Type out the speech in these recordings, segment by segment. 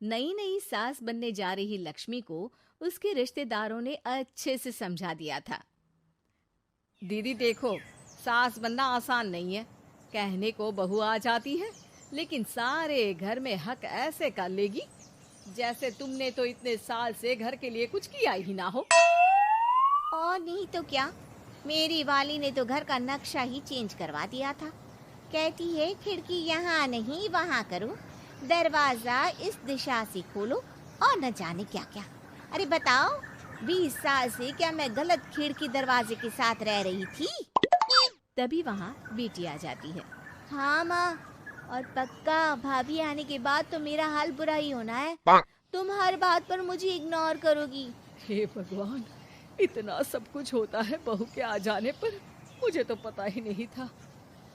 नई नई सास बनने जा रही लक्ष्मी को उसके रिश्तेदारों ने अच्छे से समझा दिया था। दीदी देखो, सास बनना आसान नहीं है। कहने को बहू आ जाती है, लेकिन सारे घर में हक ऐसे कर लेगी जैसे तुमने तो इतने साल से घर के लिए कुछ किया ही ना हो। और नहीं तो क्या, मेरी वाली ने तो घर का नक्शा ही चेंज करवा दिया था। कहती है खिड़की यहाँ नहीं वहाँ करो, दरवाजा इस दिशा से खोलो और न जाने क्या क्या। अरे बताओ, 20 साल से क्या मैं गलत खिड़की दरवाजे के साथ रह रही थी? तभी वहाँ बेटी आ जाती है। हाँ माँ, और पक्का भाभी आने के बाद तो मेरा हाल बुरा ही होना है। तुम हर बात पर मुझे इग्नोर करोगी। हे भगवान, इतना सब कुछ होता है बहू के आ जाने पर, मुझे तो पता ही नहीं था।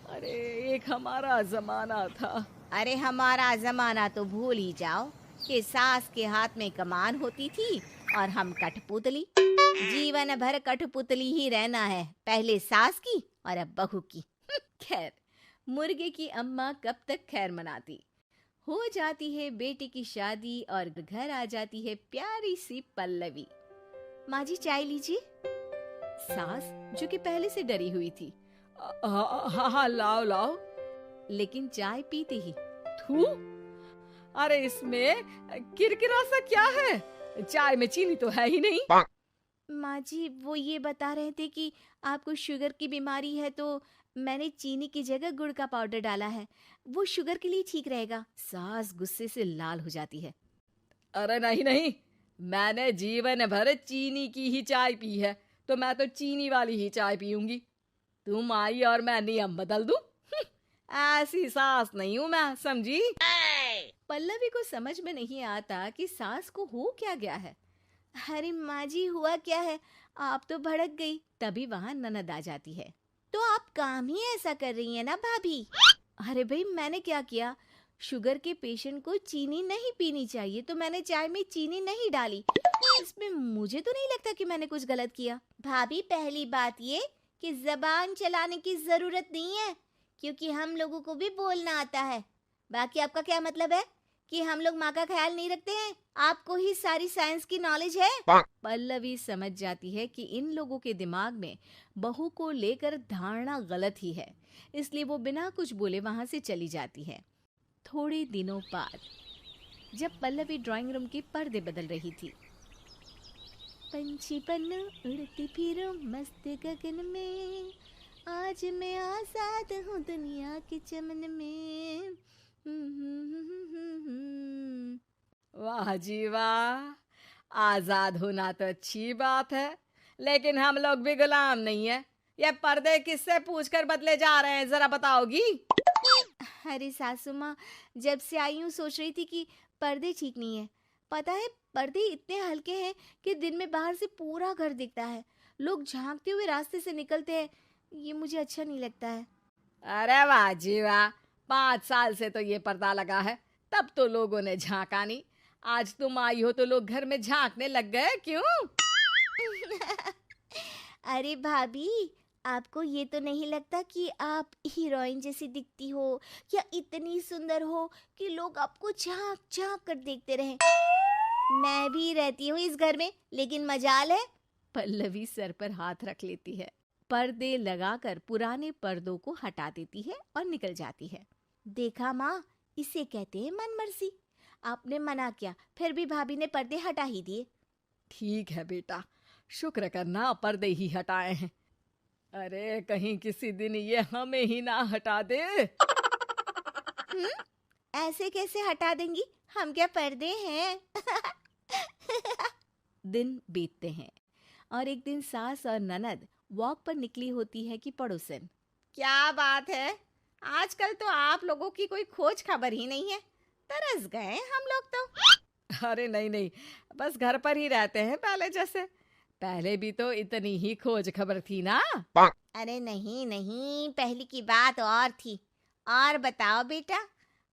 अरे एक हमारा जमाना था। अरे हमारा जमाना तो भूल ही जाओ कि सास के हाथ में कमान होती थी और हम कठपुतली। जीवन भर कठपुतली ही रहना है, पहले सास की और अब बहू की। खैर, मुर्गे की अम्मा कब तक खैर मनाती। हो जाती है बेटी की शादी और घर आ जाती है प्यारी सी पल्लवी। माँ जी चाय लीजिए। सास, जो कि पहले से डरी हुई थी, हाँ हाँ लाओ लाओ, लेकिन चाय पीते ही थू, अरे इसमें किरकिरा सा क्या है? चाय में चीनी तो है ही नहीं। माँ जी वो ये बता रहे थे कि आपको शुगर की बीमारी है, तो मैंने चीनी की जगह गुड़ का पाउडर डाला है, वो शुगर के लिए ठीक रहेगा। सास गुस्से से लाल हो जाती है। अरे नहीं नहीं, मैंने जीवन भर चीनी की ही चाय पी है, तो मैं तो चीनी वाली ही चाय पीऊंगी। तुम आई और मैं नियम बदल दूं? ऐसी सास नहीं हूं मैं, समझी? पल्लवी को समझ में नहीं आता कि सास को हो क्या गया है। अरे माँ जी हुआ क्या है, आप तो भड़क गई। तभी वहां ननद आ जाती है। तो आप काम ही ऐसा कर रही हैं ना भाभी? अरे भाई, मैंने क्या किया? शुगर के पेशेंट को चीनी नहीं पीनी चाहिए, तो मैंने चाय में चीनी नहीं डाली। इसमें मुझे तो नहीं लगता कि मैंने कुछ गलत किया। भाभी पहली बात ये कि जबान चलाने की जरूरत नहीं है, क्योंकि हम लोगों को भी बोलना आता है। बाकी आपका क्या मतलब है कि हम लोग माँ का ख्याल नहीं रखते हैं? आपको ही सारी साइंस की नॉलेज है। पल्लवी समझ जाती है कि इन लोगों के दिमाग में बहू को लेकर धारणा गलत ही है, इसलिए वो बिना कुछ बोले वहां से चली जाती है। थोड़े दिनों बाद जब पल्लवी ड्राइंग रूम के पर्दे बदल रही थी, पंछी बन उड़ती फिरूं मस्त गगन में, आज मैं आजाद हूँ दुनिया के चमन में। वाह जी वाह, आजाद होना तो अच्छी बात है, लेकिन हम लोग भी गुलाम नहीं है। ये पर्दे किससे पूछकर बदले जा रहे हैं, जरा बताओगी? अरे सासू माँ, जब से आई हूँ सोच रही थी कि पर्दे ठीक नहीं है। पता है, पर्दे इतने हल्के हैं कि दिन में बाहर से पूरा घर दिखता है। लोग झांकते हुए रास्ते से निकलते हैं, ये मुझे अच्छा नहीं लगता है। अरे वाह जी वाह, 5 साल से तो ये पर्दा लगा है, तब तो लोगों ने झांका नहीं। आज तुम आई हो तो लोग घर में झांकने लग गए, क्यों? अरे भाभी, आपको ये तो नहीं लगता कि आप हीरोइन जैसी दिखती हो, या इतनी सुंदर हो कि लोग आपको झांक झांक कर देखते रहें? मैं भी रहती हूँ इस घर में, लेकिन मजाल है। पल्लवी सर पर हाथ रख लेती है, पर्दे लगाकर पुराने पर्दों को हटा देती है और निकल जाती है। देखा माँ, इसे कहते हैं मन मर्जी। आपने मना किया, फिर भी भाभी ने पर्दे हटा ही दिए। ठीक है बेटा, शुक्र करना पर्दे ही हटाए हैं। अरे कहीं किसी दिन ये हमें ही ना हटा दे। हम्म, ऐसे कैसे हटा देंगी? हम क्या पर्दे हैं? दिन बीतते हैं और एक दिन सास और ननद वॉक पर निकली होती है कि पड़ोसन। क्या बात है, आजकल तो आप लोगों की कोई खोज खबर ही नहीं है। तरस गए हम लोग तो। अरे नहीं नहीं, बस घर पर ही रहते हैं पहले जैसे। पहले भी तो इतनी ही खोज खबर थी ना। अरे नहीं नहीं, पहली की बात और थी। और बताओ बेटा,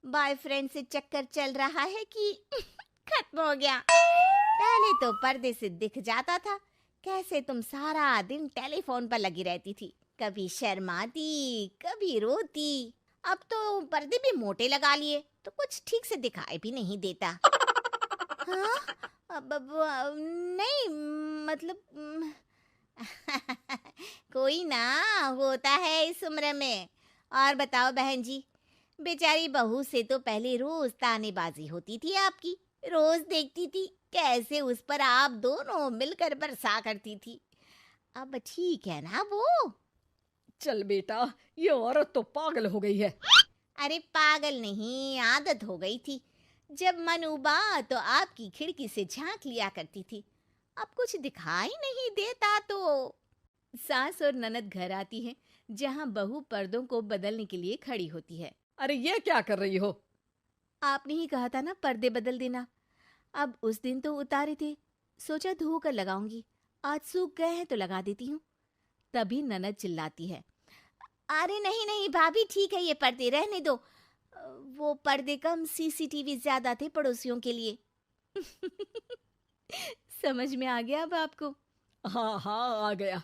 बॉयफ्रेंड से चक्कर चल रहा है कि खत्म हो गया? पहले तो पर्दे से दिख जाता था कैसे तुम सारा दिन टेलीफोन पर लगी रहती थी, कभी शर्माती कभी रोती। अब तो पर्दे भी मोटे लगा लिए तो कुछ ठीक से दिखाई भी नहीं देता। हाँ? नहीं, मतलब कोई ना, होता है इस उम्र में। और बताओ बहन जी, बेचारी बहू से तो पहले रोज तानेबाजी होती थी आपकी। रोज देखती थी कैसे उस पर आप दोनों मिलकर बरसा करती थी। अब ठीक है ना वो? चल बेटा, ये औरत तो पागल हो गई है। अरे पागल नहीं, आदत हो गई थी। जब मन उबा तो आपकी खिड़की से झांक लिया करती थी। अब कुछ दिखाई नहीं देता तो। सास और ननद घर आती हैं, जहां बहू पर्दों को बदलने के लिए खड़ी होती है। अरे ये क्या कर रही हो? आपने ही कहा था ना पर्दे बदल देना। अब उस दिन तो उतारे थे, सोचा धो कर लगाऊंगी, आज सूख गए हैं तो लगा देती हूँ। तभी ननद चिल्लाती है। अरे नहीं नहीं भाभी, ठीक है, ये पर्दे रहने दो। वो पर्दे कम, सीसीटीवी ज्यादा थे पड़ोसियों के लिए। समझ में आ गया अब आपको? हाँ हाँ, आ गया।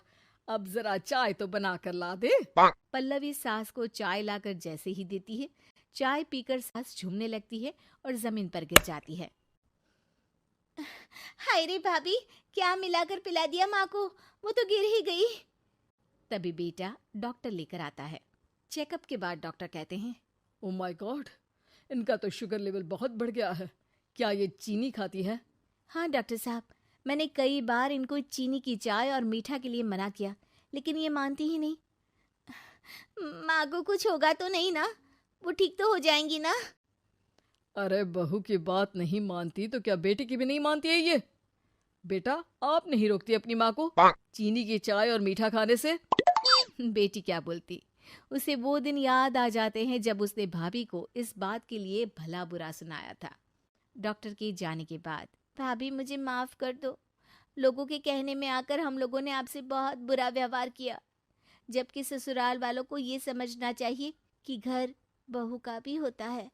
अब जरा चाय तो बना कर ला दे। पल्लवी सास को चाय लाकर जैसे ही देती है, चाय पीकर सास झूमने लगती है और जमीन पर गिर जाती है। हाय रे भाभी, क्या मिलाकर पिला दिया माँ को, वो तो गिर ही गई। तभी बेटा डॉक्टर लेकर आता है। चेकअप के बाद डॉक्टर कहते हैं, ओ माय गॉड, इनका तो शुगर लेवल बहुत बढ़ गया है। क्या ये चीनी खाती है? हाँ डॉक्टर साहब, मैंने कई बार इनको चीनी की चाय और मीठा के लिए मना किया, लेकिन ये मानती ही नहीं। माँ को कुछ होगा तो नहीं ना? वो ठीक तो हो जाएंगी ना? अरे बहू की बात नहीं मानती तो क्या बेटी की भी नहीं मानती है ये? बेटा, आप नहीं रोकती अपनी माँ को चीनी की चाय और मीठा खाने से? बेटी क्या बोलती, उसे वो दिन याद आ जाते हैं जब उसने भाभी को इस बात के लिए भला बुरा सुनाया था। डॉक्टर के जाने के बाद, भाभी मुझे माफ कर दो, लोगों के कहने में आकर हम लोगों ने आपसे बहुत बुरा व्यवहार किया, जबकि ससुराल वालों को ये समझना चाहिए कि घर बहू का भी होता है।